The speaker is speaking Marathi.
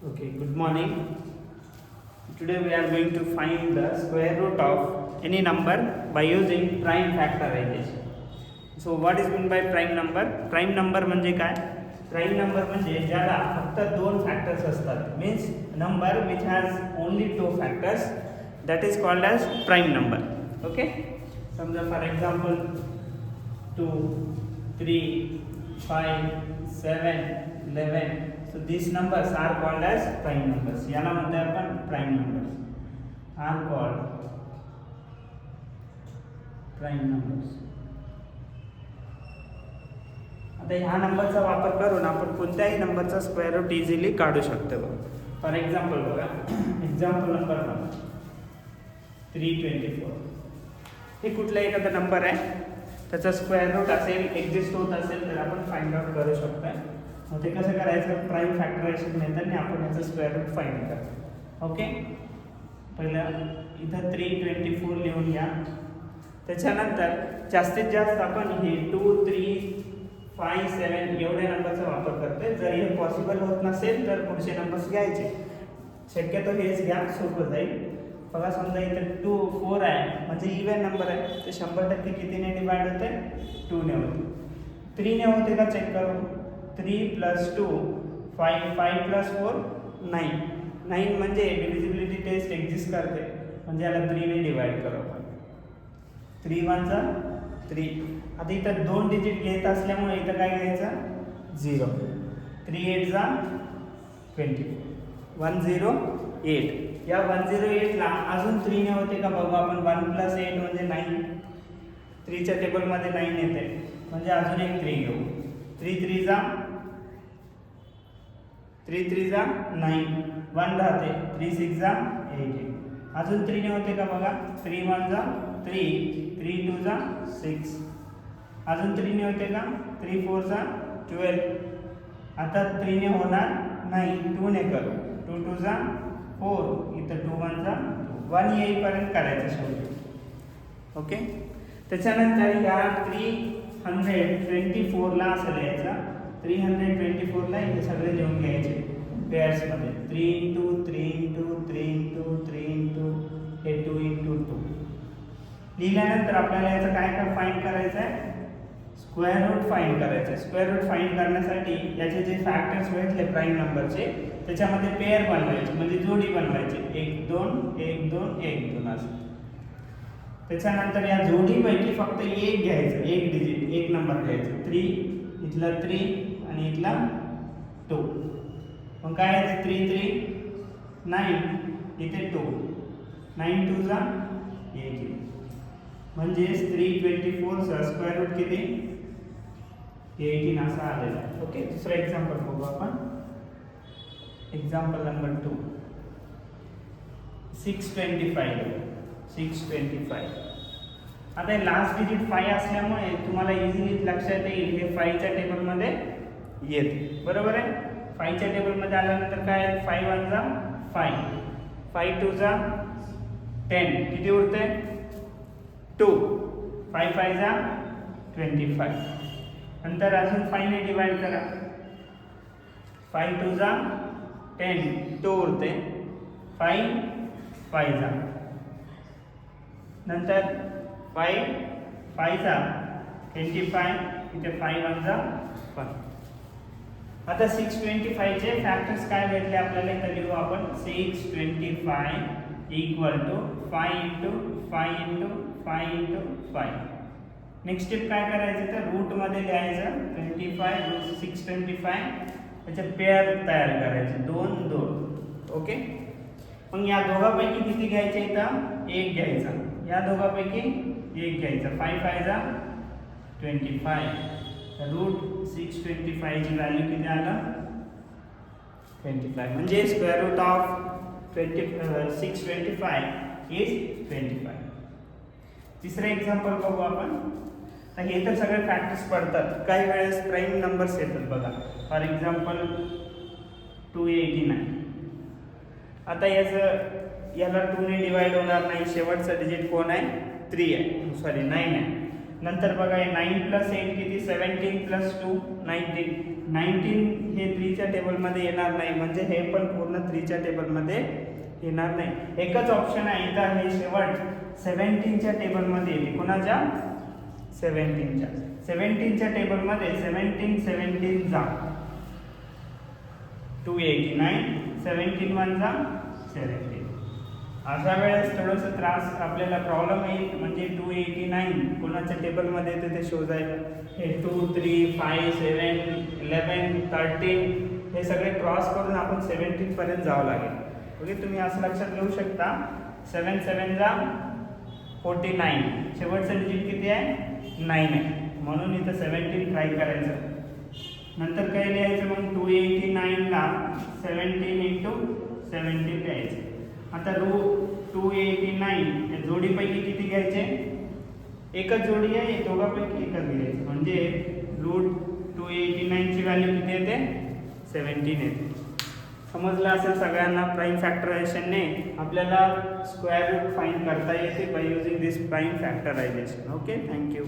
Okay, good morning. Today we are going to find the square root of any number by using prime factorization. So what is meant by prime number? Prime number म्हणजे काय? Prime number म्हणजे ज्याला फक्त दोन फॅक्टर्स असतात. Means number which has only two factors, that is called as prime number. Okay? समजा for example 2, 3, 5, 7, 11. So these numbers are called as prime numbers. याला म्हणतो आपण prime numbers. Are called prime numbers. आता ह्या नंबरचा वापर करून आपण कोणत्याही नंबरचा स्क्वेअर रूट इझिली काढू शकतो बघा. फॉर एक्झाम्पल बघा, एक्झाम्पल नंबर 324. हे कुठला एखादा नंबर आहे, त्याचा स्क्वेअर रूट असेल, एक्झिस्ट होत असेल तर आपण फाइंड आउट करू शकतो. मग ते कसं करायचं? प्राईम फॅक्टरायझेशन मेथडने आपण याचं स्क्वेअर रूट फाइंड करतो. ओके, पहिलं इथं 324 लिहून घ्या. त्याच्यानंतर जास्तीत जास्त आपण हे 2, 3, 5, 7 एवढ्या नंबरचा वापर करतोय. जर हे पॉसिबल होत नसेल तर पुढचे नंबर्स घ्यायचे. शक्यतो हेच घ्या, सोपं जाईल. बघा समजा इथं 2, 4 आहे म्हणजे इव्हन नंबर आहे, तर 100% कितीने डिवाइड होते? 2 ने होते. 3 ने होते का चेक करू. 3 + 2 5, 5 + 4 9. 9 म्हणजे डिव्हिजिबिलिटी टेस्ट एक्झिस्ट करते, म्हणजे याला 3 ने डिवाइड करू आपण. 3 1 चा 3. आता इथं 2 डिजिट घेत असल्यामुळे इथं काय घ्यायचं? 0. 3 8 चा 24. 108. या 108 ला अजून 3 ने होते का बघू आपण. 1 + 8 म्हणजे 9. 3 च्या टेबलमध्ये 9 येते, म्हणजे अजून एक 3 घेऊ. 3 3 चा 9. 1 राहते. 3 6 चा 8. अजून 3 ने होते का बघा. 3 1 चा 3. 3 2 चा 6. अजून 3 ने होते का. 3 4 चा 12. आता 3 ने होणार नाही, 2 ने करू. 2 2 चा 4. इथं 2 1 चा 1 येईपर्यंत करायचं शेवटी. ओके, त्याच्यानंतर या 324 ला असं लिहायचं. 324 ला हे सगळे लिहून घ्यायचे पेअर्समध्ये. 3 × 3 × 3 × 3 × हे 2 × 2. लिहिल्यानंतर आपल्याला याचं काय फाइंड करायचं आहे? स्क्वेअर रूट फाइंड करायचं आहे. स्क्वेअर रूट फाइंड करण्यासाठी याचे जे फॅक्टर्स भेटले प्राईम नंबरचे, त्याच्यामध्ये पेअर बनवायचे, म्हणजे जोडी बनवायची. 1 2 1 2 1 2 असं. त्याच्यानंतर या जोडीपैकी फक्त एक घ्यायचं, एक डिजिट, एक नंबर घ्यायचं. 3 इथला 3 आणि इथला 2. मग काय आहे? 3 3 9 इथे 2. 9 2 चा 18. म्हणजेच 324 चा स्क्वेअर रूट किती? 18 असा आलेला आहे. ओके, दुसरा एक्झाम्पल बघू आपण. Example number 2. 625. 625. आता हे लास्ट डिजिट 5 असल्यामुळे तुम्हाला इझिली लक्षात येईल हे 5 च्या टेबलमध्ये येते. बरोबर आहे. 5 च्या टेबलमध्ये आल्यानंतर काय? 5 1 चा 5. 5 2 चा 10. किती उरते? 2. 5 5 चा 25. नंतर अजून 5 ने डिवाइड करा. 5 2 चा 10. 2 उरते. 5 5 चा. नंतर 5 5 चा 25. इथे 5 1 चा 1. आता 625 चे फॅक्टर्स काय भेटले आपल्याला? इथे लिहू आपण. 625 = 5 × 5 × 5 × 5. नेक्स्ट स्टेप काय करायचं? तर रूट मध्ये लिहायचं. 25 √ 625. त्याचे पेअर तयार करायचे. 2 2. ओके, मग या दोघांपैकी किती घ्यायचे? इथं 1 घ्यायचा. या दोघांपैकी 1 घ्यायचा. 5 5 चा 25. रूट 625 ची व्हॅल्यू किती आलं? 25. म्हणजे स्क्वेअर रूट ऑफ 625 इज 25. तिसरं एक्झाम्पल बघू आपण. तर हे तर सगळे फॅक्टर्स पडतात, काही वेळेस प्राईम नंबर्स येतात बघा. For example 289. आता याला 2 ने डिवाइड होणार नाही. शेवटचा डिजिट कोण आहे? 3 आहे, सॉरी 9 आहे. नंतर बघा 9 + 8 किती? 17 + 2 19. 19 हे 3च्या टेबलमध्ये येणार नाही, म्हणजे हे पण पूर्ण 3च्या टेबलमध्ये येणार नाही. एकच ऑप्शन आहे इथं, हे शेवट 17च्या टेबलमध्ये येते. कोणाच्या? 17च्या टेबलमध्ये 17 जा 289, 17 1 जा 17. अशा वेळेस थोडंसं त्रास आपल्याला प्रॉब्लेम येईल, म्हणजे 289 कोणाच्या टेबलमध्ये येते ते शोधायला. हे 2 3 5 7 11 13 हे सगळे क्रॉस करून आपण 17 पर्यंत जावं लागेल. ओके, तुम्ही असं लक्षात घेऊ शकता. 7 7 जा 49, शेवटचं डिजिट किती आहे? 9 आहे, म्हणून इथं 17 ट्राय करायचं. नंतर काय लिहायचं मग? 289 ला 17 × 17 लिहायचं. आता 289 या जोडीपैकी किती घ्यायचे? एकच जोडी आहे, दोघांपैकी एकच घ्यायचं, म्हणजे √289 ची व्हॅल्यू किती येते? 17 येते. समजलं असेल सगळ्यांना. प्राईम फॅक्टरायझेशनने आपल्याला स्क्वेअर रूट फाइंड करता येते by using this prime factorisation. Okay, thank you.